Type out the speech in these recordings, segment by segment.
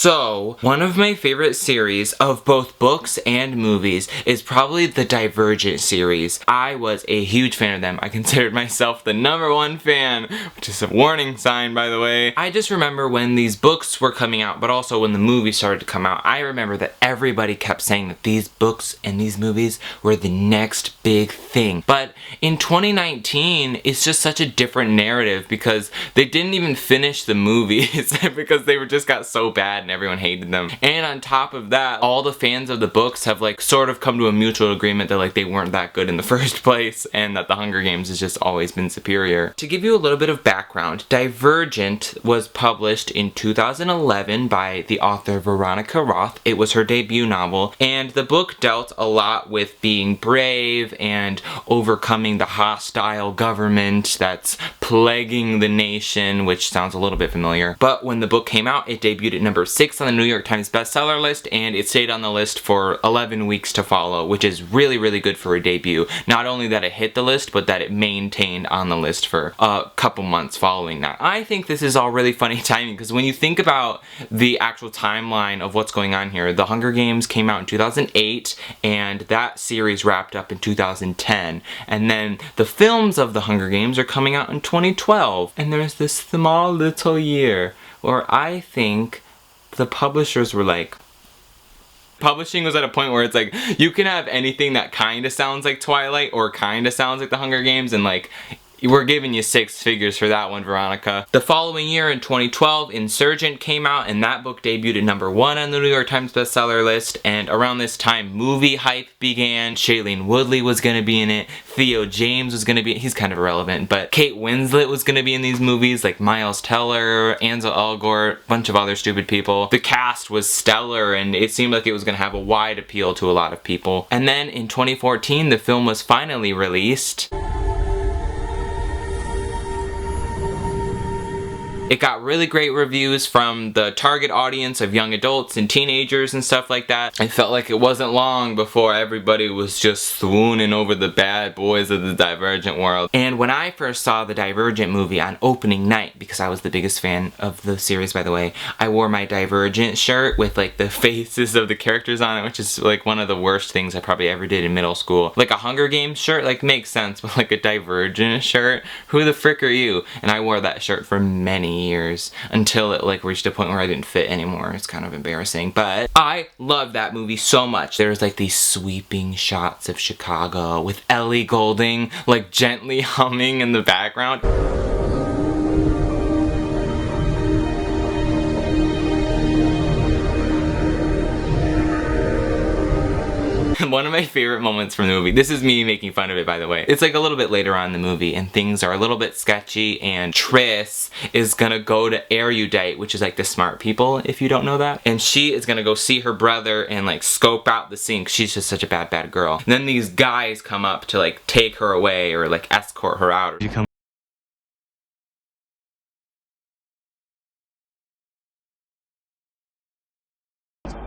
So, one of my favorite series of both books and movies is probably the Divergent series. I was a huge fan of them. I considered myself the #1 fan, which is a warning sign, by the way. I just remember when these books were coming out, but also when the movies started to come out, I remember that everybody kept saying that these books and these movies were the next big thing. But in 2019, it's just such a different narrative because they didn't even finish the movies because they just got so bad and everyone hated them. And on top of that, all the fans of the books have like sort of come to a mutual agreement that like they weren't that good in the first place and that the Hunger Games has just always been superior. To give you a little bit of background, Divergent was published in 2011 by the author Veronica Roth. It was her debut novel, and the book dealt a lot with being brave and overcoming the hostile government that's plaguing the nation, which sounds a little bit familiar. But when the book came out, it debuted at number 6 on the New York Times bestseller list, and it stayed on the list for 11 weeks to follow, which is really, really good for a debut. Not only that it hit the list, but that it maintained on the list for a couple months following that. I think this is all really funny timing because when you think about the actual timeline of what's going on here, The Hunger Games came out in 2008, and that series wrapped up in 2010. And then the films of The Hunger Games are coming out in 2012. And there's this small little year where I think the publishers were like, publishing was at a point where it's like, you can have anything that kind of sounds like Twilight or kind of sounds like The Hunger Games, and like, we're giving you 6 figures for that one, Veronica. The following year in 2012, Insurgent came out, and that book debuted at number 1 on the New York Times bestseller list. And around this time, movie hype began. Shailene Woodley was gonna be in it. Theo James was gonna be, he's kind of irrelevant, but Kate Winslet was gonna be in these movies, like Miles Teller, Ansel Elgort, a bunch of other stupid people. The cast was stellar, and it seemed like it was gonna have a wide appeal to a lot of people. And then in 2014, the film was finally released. It got really great reviews from the target audience of young adults and teenagers and stuff like that. I felt like it wasn't long before everybody was just swooning over the bad boys of the Divergent world. And when I first saw the Divergent movie on opening night, because I was the biggest fan of the series, by the way, I wore my Divergent shirt with like the faces of the characters on it, which is like one of the worst things I probably ever did in middle school. Like a Hunger Games shirt, like makes sense, but like a Divergent shirt, who the frick are you? And I wore that shirt for many years until it like reached a point where I didn't fit anymore. It's kind of embarrassing, but I love that movie so much. There's like these sweeping shots of Chicago with Ellie Goulding like gently humming in the background. One of my favorite moments from the movie, this is me making fun of it by the way, it's like a little bit later on in the movie and things are a little bit sketchy, and Tris is gonna go to Erudite, which is like the smart people if you don't know that, and she is gonna go see her brother and like scope out the scene 'cause she's just such a bad girl. And then these guys come up to like take her away or like escort her out.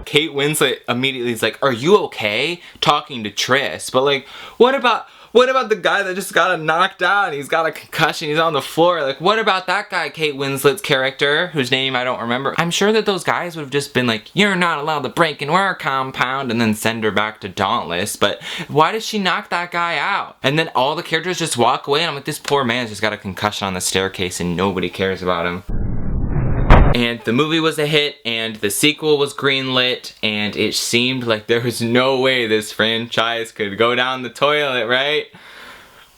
Kate Winslet immediately is like, are you okay? Talking to Tris. But like, what about the guy that just got knocked out and he's got a concussion, he's on the floor? Like, what about that guy, Kate Winslet's character, whose name I don't remember? I'm sure that those guys would have just been like, you're not allowed to break into our compound, and then send her back to Dauntless. But why did she knock that guy out? And then all the characters just walk away, and I'm like, this poor man's just got a concussion on the staircase and nobody cares about him. And the movie was a hit, and the sequel was greenlit, and it seemed like there was no way this franchise could go down the toilet, right?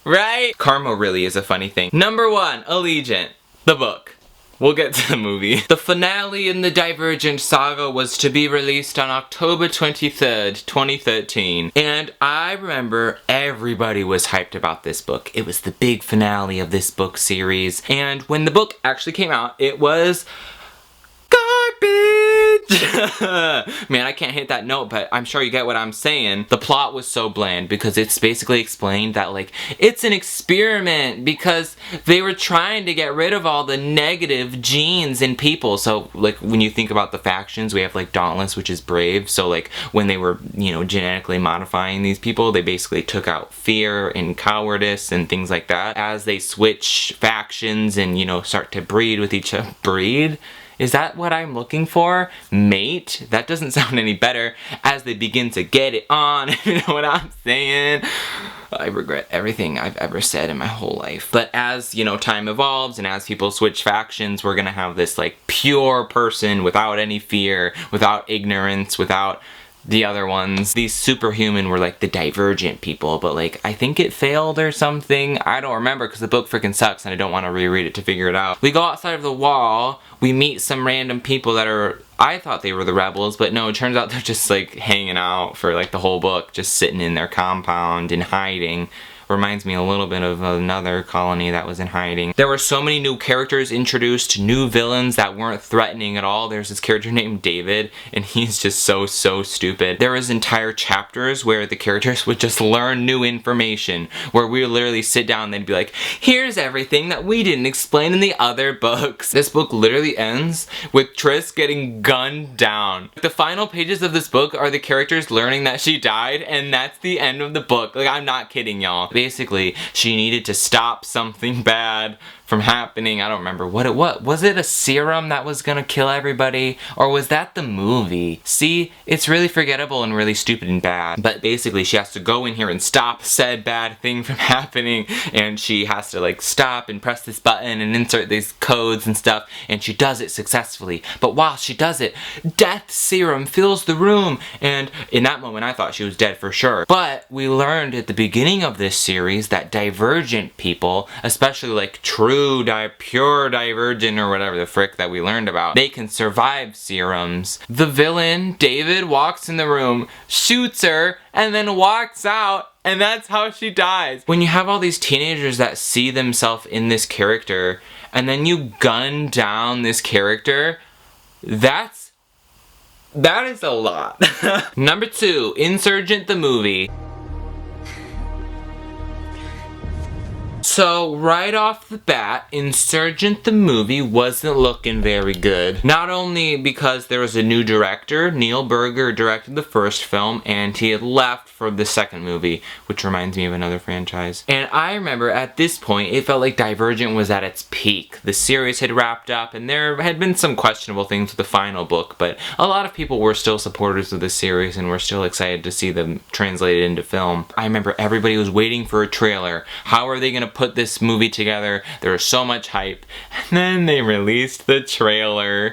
Right? Karma really is a funny thing. Number 1, Allegiant, the book. We'll get to the movie. The finale in the Divergent saga was to be released on October 23rd, 2013. And I remember everybody was hyped about this book. It was the big finale of this book series. And when the book actually came out, it was garbage! Man, I can't hit that note, but I'm sure you get what I'm saying. The plot was so bland because it's basically explained that like, it's an experiment because they were trying to get rid of all the negative genes in people. So like, when you think about the factions, we have like Dauntless, which is brave. So like, when they were, you know, genetically modifying these people, they basically took out fear and cowardice and things like that. As they switch factions and, you know, start to breed with each other. Breed? Is that what I'm looking for? Mate? That doesn't sound any better as they begin to get it on, you know what I'm saying? I regret everything I've ever said in my whole life. But as, you know, time evolves and as people switch factions, we're gonna have this like pure person without any fear, without ignorance, without the other ones. These superhuman were like the Divergent people, but like I think it failed or something. I don't remember because the book freaking sucks and I don't want to reread it to figure it out. We go outside of the wall, we meet some random people that are, I thought they were the rebels, but no, it turns out they're just like hanging out for like the whole book, just sitting in their compound and hiding. Reminds me a little bit of another colony that was in hiding. There were so many new characters introduced, new villains that weren't threatening at all. There's this character named David, and he's just so stupid. There was entire chapters where the characters would just learn new information, where we would literally sit down and they'd be like, here's everything that we didn't explain in the other books. This book literally ends with Triss getting gunned down. The final pages of this book are the characters learning that she died, and that's the end of the book. Like, I'm not kidding, y'all. Basically, she needed to stop something bad from happening. I don't remember what it was. Was it a serum that was gonna kill everybody? Or was that the movie? See, it's really forgettable and really stupid and bad. But basically, she has to go in here and stop said bad thing from happening. And she has to like stop and press this button and insert these codes and stuff. And she does it successfully. But while she does it, death serum fills the room. And in that moment, I thought she was dead for sure. But we learned at the beginning of this series that Divergent people, especially like pure Divergent or whatever the frick that we learned about, they can survive serums. The villain, David, walks in the room, shoots her, and then walks out, and that's how she dies. When you have all these teenagers that see themselves in this character, and then you gun down this character, that is a lot. Number 2, Insurgent the movie. So, right off the bat, Insurgent the movie wasn't looking very good. Not only because there was a new director, Neil Berger directed the first film, and he had left for the second movie, which reminds me of another franchise. And I remember at this point, it felt like Divergent was at its peak. The series had wrapped up, and there had been some questionable things with the final book, but a lot of people were still supporters of the series and were still excited to see them translated into film. I remember everybody was waiting for a trailer. How are they gonna put this movie together? There was so much hype, and then they released the trailer.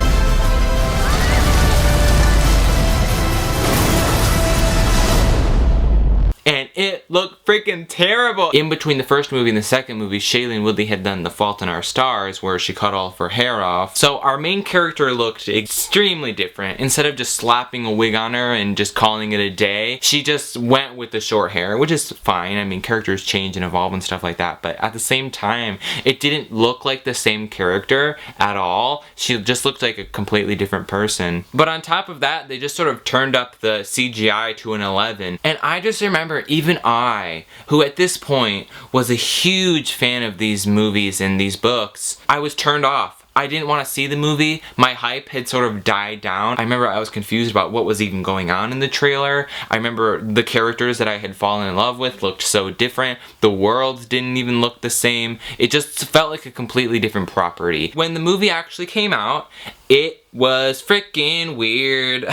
And it looked freaking terrible. In between the first movie and the second movie, Shailene Woodley had done The Fault in Our Stars, where she cut all of her hair off. So our main character looked extremely different. Instead of just slapping a wig on her and just calling it a day, she just went with the short hair, which is fine. I mean, characters change and evolve and stuff like that. But at the same time, it didn't look like the same character at all. She just looked like a completely different person. But on top of that, they just sort of turned up the CGI to an 11. And I just remember even I, who at this point was a huge fan of these movies and these books, I was turned off. I didn't want to see the movie. My hype had sort of died down. I remember I was confused about what was even going on in the trailer. I remember the characters that I had fallen in love with looked so different. The worlds didn't even look the same. It just felt like a completely different property. When the movie actually came out, it was freaking weird.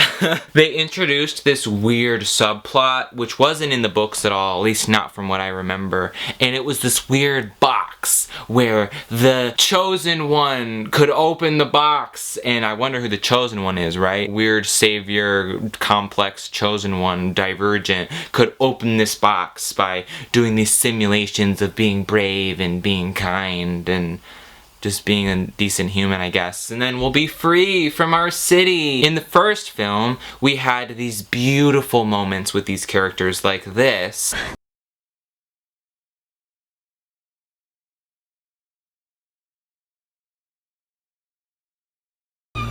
They introduced this weird subplot, which wasn't in the books at all, at least not from what I remember. And it was this weird box where the chosen one could open the box. And I wonder who the chosen one is, right? Weird savior, complex chosen one, Divergent, could open this box by doing these simulations of being brave and being kind and just being a decent human, I guess. And then we'll be free from our city. In the first film, we had these beautiful moments with these characters like this. Oh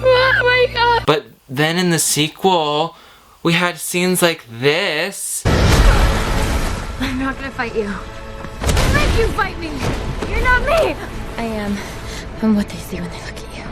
my god! But then in the sequel, we had scenes like this. I'm not gonna fight you. Make you fight me! You're not me! I am. I'm what they see when they look at you.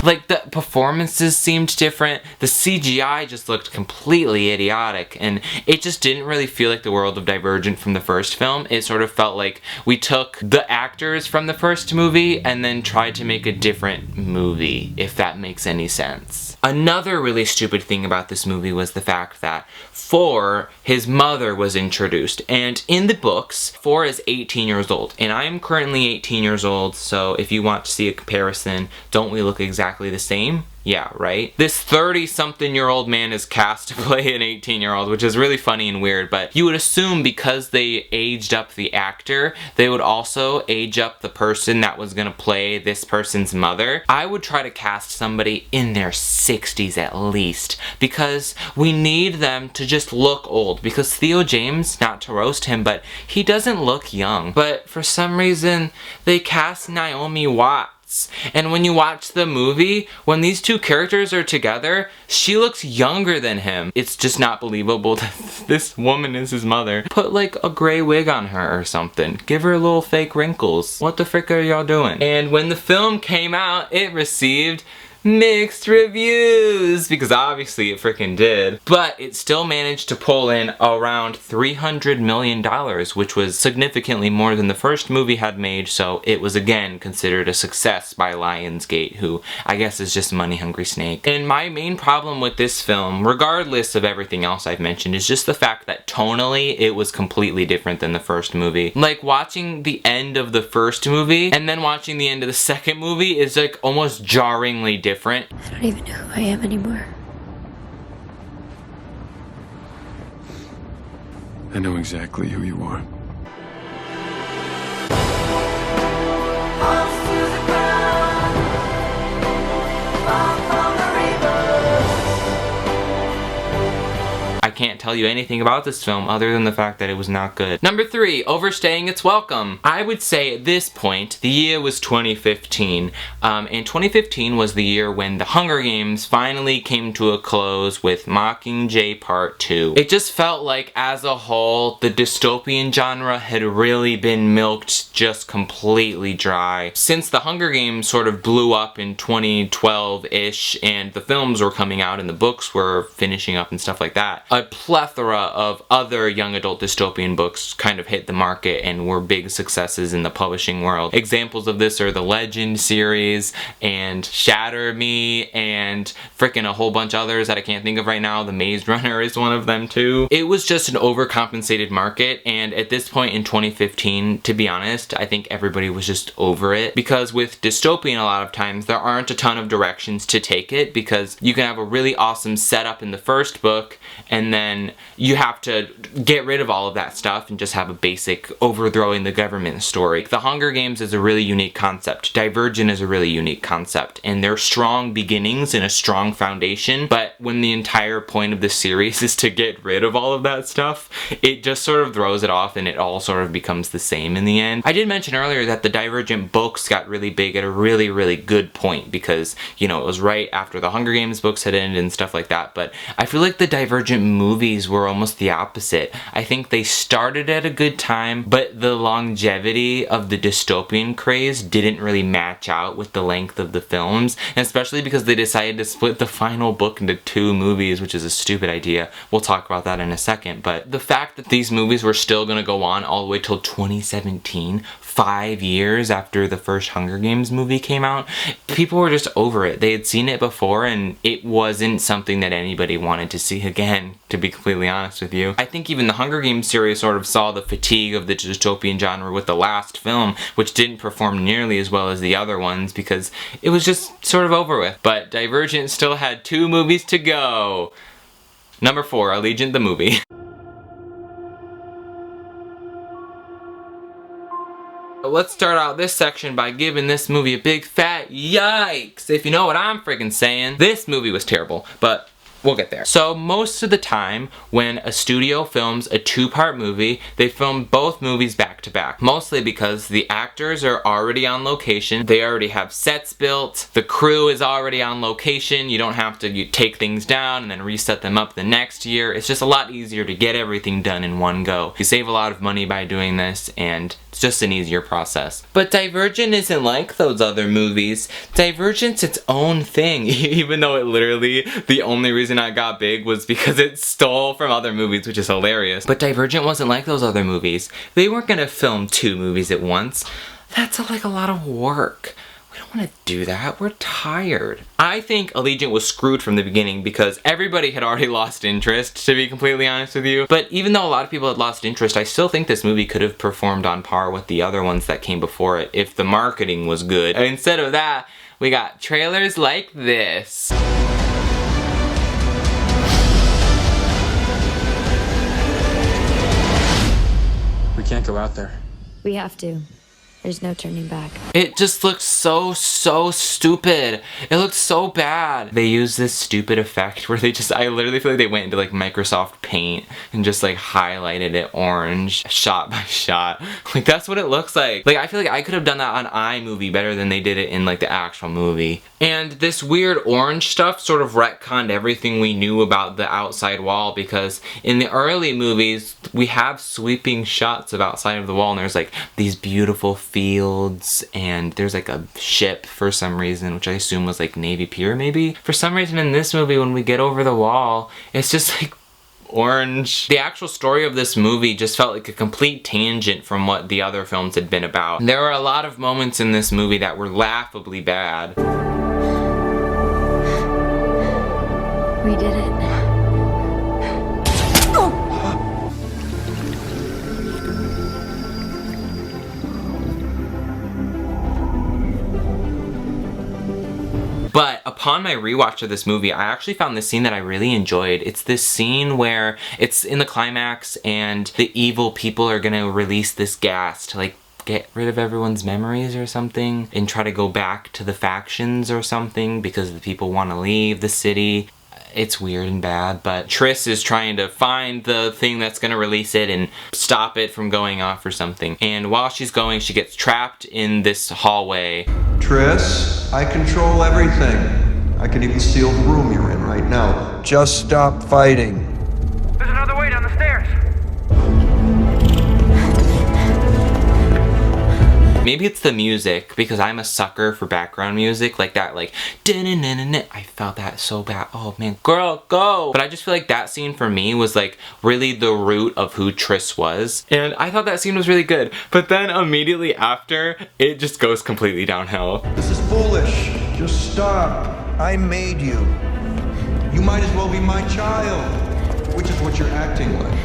Like, the performances seemed different, the CGI just looked completely idiotic, and it just didn't really feel like the world of Divergent from the first film. It sort of felt like we took the actors from the first movie and then tried to make a different movie, if that makes any sense. Another really stupid thing about this movie was the fact that Four, his mother, was introduced, and in the books, Four is 18 years old, and I am currently 18 years old, so if you want to see a comparison, don't we look exactly the same? Yeah, right? This 30-something-year-old man is cast to play an 18-year-old, which is really funny and weird, but you would assume because they aged up the actor, they would also age up the person that was gonna play this person's mother. I would try to cast somebody in their 60s at least, because we need them to just look old, because Theo James, not to roast him, but he doesn't look young. But for some reason, they cast Naomi Watts. And when you watch the movie, when these two characters are together, she looks younger than him. It's just not believable that this woman is his mother. Put like a gray wig on her or something. Give her little fake wrinkles. What the frick are y'all doing? And when the film came out, it received mixed reviews, because obviously it freaking did, but it still managed to pull in around $300 million, which was significantly more than the first movie had made, so it was again considered a success by Lionsgate, who I guess is just a money-hungry snake. And my main problem with this film, regardless of everything else I've mentioned, is just the fact that tonally it was completely different than the first movie. Like, watching the end of the first movie and then watching the end of the second movie is like almost jarringly different. I don't even know who I am anymore. I know exactly who you are. I can't tell you anything about this film other than the fact that it was not good. Number 3, overstaying its welcome. I would say at this point, the year was 2015. And 2015 was the year when The Hunger Games finally came to a close with Mockingjay Part 2. It just felt like, as a whole, the dystopian genre had really been milked just completely dry. Since The Hunger Games sort of blew up in 2012-ish, and the films were coming out and the books were finishing up and stuff like that, a plethora of other young adult dystopian books kind of hit the market and were big successes in the publishing world. Examples of this are the Legend series and Shatter Me and frickin' a whole bunch others that I can't think of right now. The Maze Runner is one of them too. It was just an overcompensated market, and at this point in 2015, to be honest, I think everybody was just over it, because with dystopian a lot of times there aren't a ton of directions to take it, because you can have a really awesome setup in the first book and then you have to get rid of all of that stuff and just have a basic overthrowing the government story. The Hunger Games is a really unique concept. Divergent is a really unique concept, and they're strong beginnings and a strong foundation, but when the entire point of the series is to get rid of all of that stuff, it just sort of throws it off and it all sort of becomes the same in the end. I did mention earlier that the Divergent books got really big at a really, really good point, because, you know, it was right after the Hunger Games books had ended and stuff like that, but I feel like the Divergent movies were almost the opposite. I think they started at a good time, but the longevity of the dystopian craze didn't really match out with the length of the films, and especially because they decided to split the final book into 2 movies, which is a stupid idea. We'll talk about that in a second, but the fact that these movies were still gonna go on all the way till 2017, 5 years after the first Hunger Games movie came out, people were just over it. They had seen it before and it wasn't something that anybody wanted to see again, to be completely honest with you. I think even the Hunger Games series sort of saw the fatigue of the dystopian genre with the last film, which didn't perform nearly as well as the other ones because it was just sort of over with. But Divergent still had 2 movies to go. Number 4, Allegiant the movie. Let's start out this section by giving this movie a big fat yikes, if you know what I'm freaking saying. This movie was terrible, but we'll get there. So most of the time when a studio films a two-part movie, they film both movies back to back. Mostly because the actors are already on location, they already have sets built, the crew is already on location, you don't have to take things down and then reset them up the next year. It's just a lot easier to get everything done in one go. You save a lot of money by doing this, and it's just an easier process. But Divergent isn't like those other movies. Divergent's its own thing, even though it literally, the only reason I got big was because it stole from other movies, which is hilarious. But Divergent wasn't like those other movies. They weren't gonna film two movies at once. That's like a lot of work. We don't want to do that. We're tired. I think Allegiant was screwed from the beginning because everybody had already lost interest, to be completely honest with you. But even though a lot of people had lost interest, I still think this movie could have performed on par with the other ones that came before it if the marketing was good. And instead of that, we got trailers like this. We can't go out there. We have to. There's no turning back. It just looks so stupid. It looks so bad. They use this stupid effect where they just, I literally feel like they went into like Microsoft Paint and just like highlighted it orange shot by shot. Like that's what it looks like. Like I feel like I could have done that on iMovie better than they did it in like the actual movie. And this weird orange stuff sort of retconned everything we knew about the outside wall, because in the early movies we have sweeping shots of outside of the wall and there's like these beautiful fields and there's like a ship for some reason, which I assume was like Navy Pier maybe. For some reason in this movie when we get over the wall, it's just like orange. The actual story of this movie just felt like a complete tangent from what the other films had been about. There were a lot of moments in this movie that were laughably bad. We did it. But upon my rewatch of this movie, I actually found this scene that I really enjoyed. It's this scene where it's in the climax and the evil people are gonna release this gas to like get rid of everyone's memories or something and try to go back to the factions or something because the people want to leave the city. It's weird and bad, but Triss is trying to find the thing that's gonna release it and stop it from going off or something. And while she's going, she gets trapped in this hallway. Triss, I control everything. I can even seal the room you're in right now. Just stop fighting. There's another way down the stairs. Maybe it's the music, because I'm a sucker for background music, like that, like, I felt that so bad. Oh man, girl, go! But I just feel like that scene for me was like really the root of who Triss was. And I thought that scene was really good. But then immediately after, it just goes completely downhill. This is foolish. Just stop. I made you. You might as well be my child, which is what you're acting like.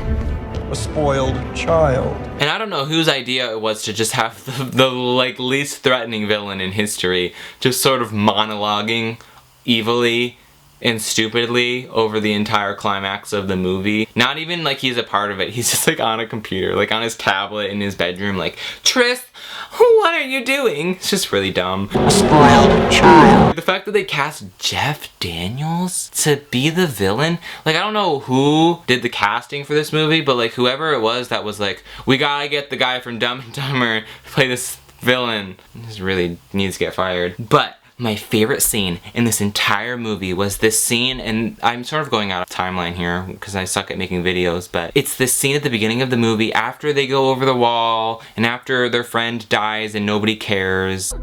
A spoiled child. And I don't know whose idea it was to just have the like least threatening villain in history just sort of monologuing evilly and stupidly over the entire climax of the movie. Not even like he's a part of it. He's just like on a computer, like on his tablet in his bedroom, like, Triss, what are you doing? It's just really dumb. Spoiled child. The fact that they cast Jeff Daniels to be the villain, like I don't know who did the casting for this movie, but like whoever it was that was like, we gotta get the guy from Dumb and Dumber to play this villain, just really needs to get fired. But my favorite scene in this entire movie was this scene, and I'm sort of going out of timeline here because I suck at making videos, but it's this scene at the beginning of the movie after they go over the wall and after their friend dies and nobody cares.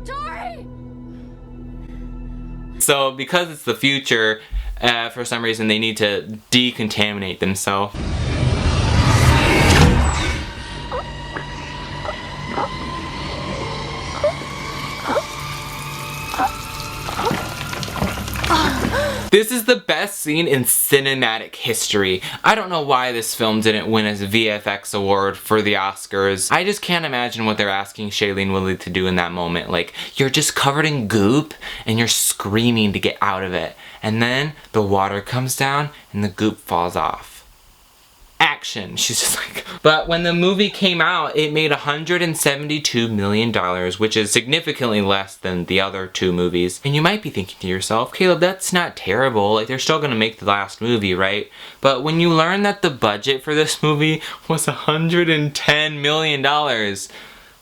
Tori! So because it's the future, for some reason they need to decontaminate themselves. This is the best scene in cinematic history. I don't know why this film didn't win as a VFX award for the Oscars. I just can't imagine what they're asking Shailene Woodley to do in that moment. Like, you're just covered in goop and you're screaming to get out of it. And then the water comes down and the goop falls off. action. She's just like, but when the movie came out, it made $172 million, which is significantly less than the other two movies. And you might be thinking to yourself, Caleb, that's not terrible. Like, they're still gonna make the last movie, right? But when you learn that the budget for this movie was $110 million,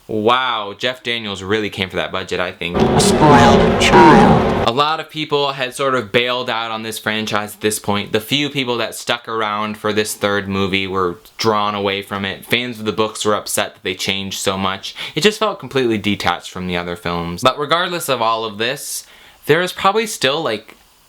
wow, Jeff Daniels really came for that budget, I think. Spoiled child. A lot of people had sort of bailed out on this franchise at this point. The few people that stuck around for this third movie were drawn away from it. Fans of the books were upset that they changed so much. It just felt completely detached from the other films. But regardless of all of this, there is probably still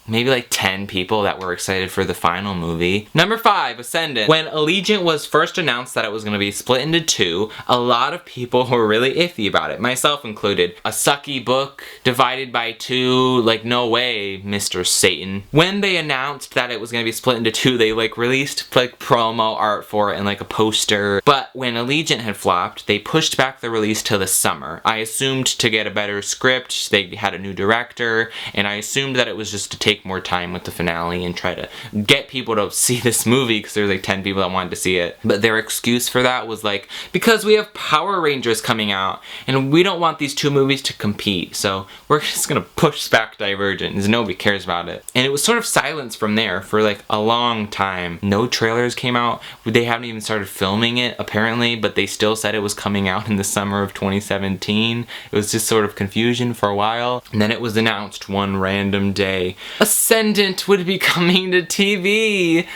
maybe 10 people that were excited for the final movie. Number 5, Ascendant. When Allegiant was first announced that it was going to be split into 2, a lot of people were really iffy about it, myself included. A sucky book divided by 2, no way, Mr. Satan. When they announced that it was going to be split into 2, they released promo art for it and a poster. But when Allegiant had flopped, they pushed back the release to the summer. I assumed to get a better script, they had a new director, and I assumed that it was just to take more time with the finale and try to get people to see this movie because there were 10 people that wanted to see it. But their excuse for that was because we have Power Rangers coming out and we don't want these two movies to compete, so we're just gonna push back Divergent because nobody cares about it. And it was sort of silence from there for a long time. No trailers came out. They haven't even started filming it apparently, but they still said it was coming out in the summer of 2017. It was just sort of confusion for a while, and then it was announced one random day. Ascendant would be coming to TV.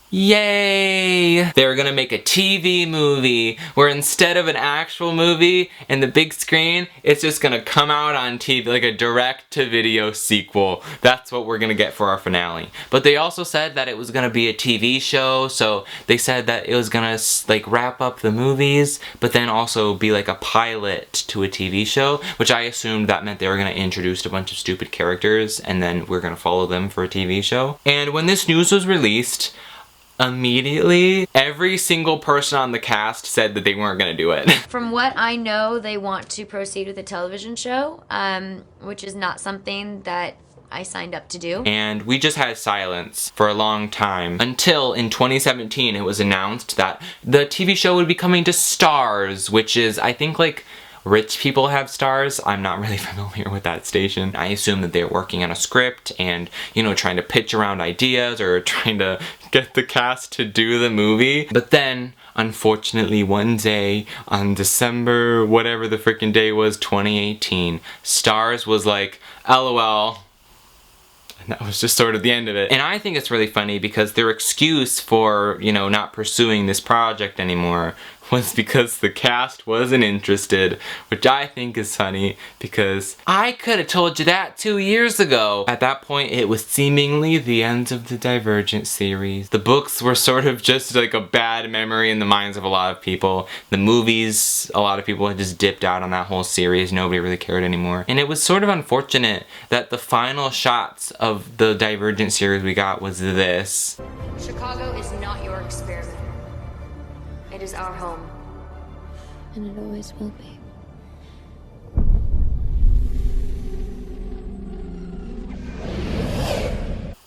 Yay! They're gonna make a TV movie where instead of an actual movie and the big screen, it's just gonna come out on TV like a direct-to-video sequel. That's what we're gonna get for our finale. But they also said that it was gonna be a TV show, so they said that it was gonna wrap up the movies, but then also be a pilot to a TV show, which I assumed that meant they were gonna introduce a bunch of stupid characters and then we're gonna follow them for a TV show. And when this news was released, immediately, every single person on the cast said that they weren't gonna do it. From what I know, they want to proceed with a television show, which is not something that I signed up to do. And we just had silence for a long time until in 2017 it was announced that the TV show would be coming to Starz, which is, I think, rich people have Stars. I'm not really familiar with that station. I assume that they're working on a script and, trying to pitch around ideas or trying to get the cast to do the movie. But then, unfortunately, one day on December, whatever the freaking day was, 2018, Starz was LOL. And that was just sort of the end of it. And I think it's really funny because their excuse for, not pursuing this project anymore was because the cast wasn't interested, which I think is funny because I could have told you that 2 years ago. At that point, it was seemingly the end of the Divergent series. The books were sort of just a bad memory in the minds of a lot of people. The movies, a lot of people had just dipped out on that whole series. Nobody really cared anymore. And it was sort of unfortunate that the final shots of the Divergent series we got was this. Chicago is not your experiment. It is our home. And it always will be.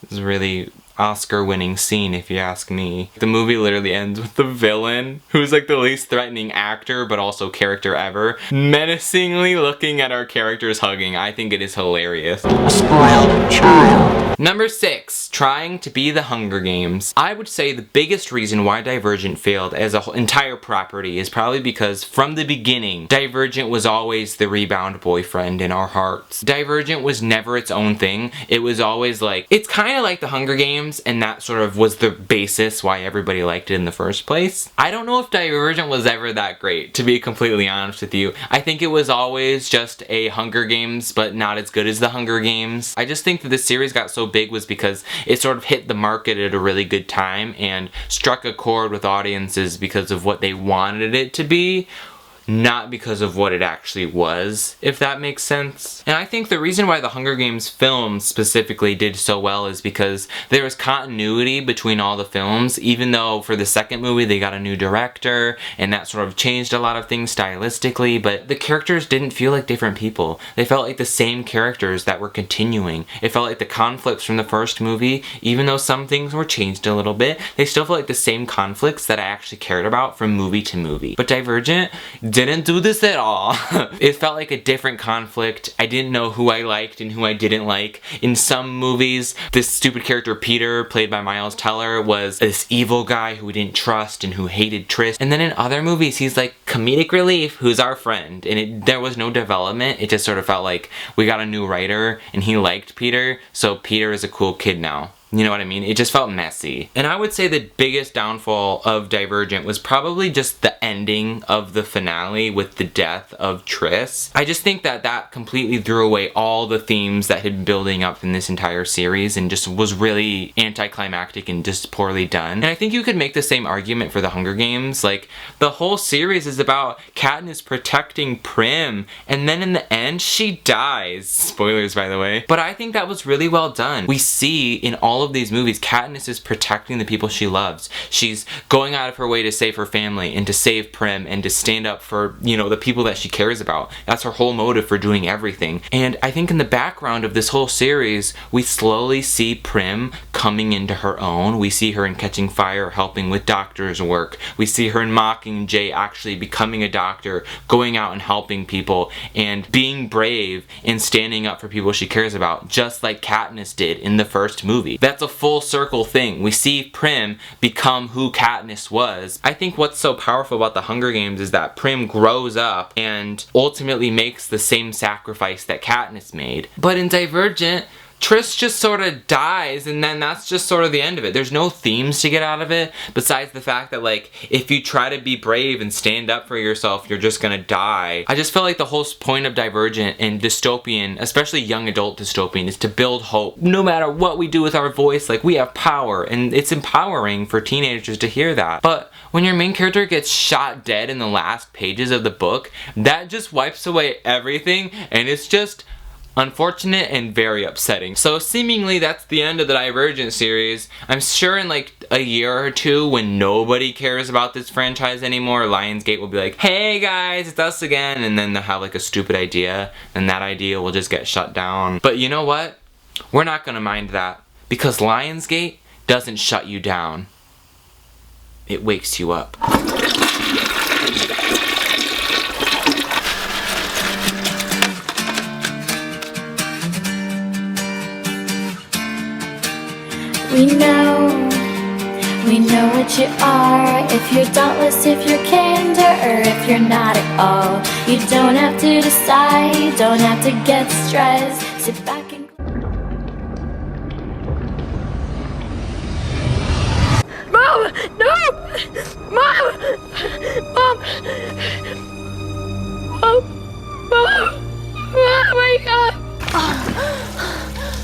This is a really Oscar-winning scene, if you ask me. The movie literally ends with the villain, who's the least threatening actor, but also character ever, menacingly looking at our characters hugging. I think it is hilarious. Spoiled child. Number 6, trying to be the Hunger Games. I would say the biggest reason why Divergent failed as an entire property is probably because from the beginning, Divergent was always the rebound boyfriend in our hearts. Divergent was never its own thing. It was always it's kind of like the Hunger Games, and that sort of was the basis why everybody liked it in the first place. I don't know if Divergent was ever that great, to be completely honest with you. I think it was always just a Hunger Games, but not as good as the Hunger Games. I just think that this series got so big was because it sort of hit the market at a really good time and struck a chord with audiences because of what they wanted it to be, not because of what it actually was, if that makes sense. And I think the reason why the Hunger Games films specifically did so well is because there was continuity between all the films, even though for the second movie they got a new director and that sort of changed a lot of things stylistically, but the characters didn't feel like different people. They felt like the same characters that were continuing. It felt like the conflicts from the first movie, even though some things were changed a little bit, they still felt like the same conflicts that I actually cared about from movie to movie. But Divergent didn't do this at all. It felt like a different conflict. I didn't know who I liked and who I didn't like. In some movies, this stupid character Peter, played by Miles Teller, was this evil guy who we didn't trust and who hated Tris. And then in other movies, he's like comedic relief who's our friend. And there was no development. It just sort of felt like we got a new writer and he liked Peter, so Peter is a cool kid now. You know what I mean? It just felt messy. And I would say the biggest downfall of Divergent was probably just the ending of the finale with the death of Tris. I just think that that completely threw away all the themes that had been building up in this entire series and just was really anticlimactic and just poorly done. And I think you could make the same argument for the Hunger Games. Like, the whole series is about Katniss protecting Prim, and then in the end, she dies. Spoilers, by the way. But I think that was really well done. We see in all of these movies, Katniss is protecting the people she loves. She's going out of her way to save her family and to save Prim and to stand up for, you know, the people that she cares about. That's her whole motive for doing everything. And I think in the background of this whole series, we slowly see Prim coming into her own. We see her in Catching Fire helping with doctor's work. We see her in Mockingjay actually becoming a doctor, going out and helping people and being brave and standing up for people she cares about, just like Katniss did in the first movie. That's a full circle thing. We see Prim become who Katniss was. I think what's so powerful about the Hunger Games is that Prim grows up and ultimately makes the same sacrifice that Katniss made. But in Divergent, Tris just sort of dies, and then that's just sort of the end of it. There's no themes to get out of it, besides the fact that, like, if you try to be brave and stand up for yourself, you're just gonna die. I just felt like the whole point of Divergent and Dystopian, especially young adult Dystopian, is to build hope. No matter what we do with our voice, like, we have power, and it's empowering for teenagers to hear that. But when your main character gets shot dead in the last pages of the book, that just wipes away everything, and it's just unfortunate and very upsetting. So seemingly that's the end of the Divergent series. I'm sure in like a year or two, when nobody cares about this franchise anymore, Lionsgate will be like, hey guys, it's us again, and then they'll have like a stupid idea, and that idea will just get shut down. But you know what? We're not gonna mind that, because Lionsgate doesn't shut you down. It wakes you up. We know what you are. If you're dauntless, if you're candor, or if you're not at all. You don't have to decide, don't have to get stressed. Sit back and Mom! No! Mom!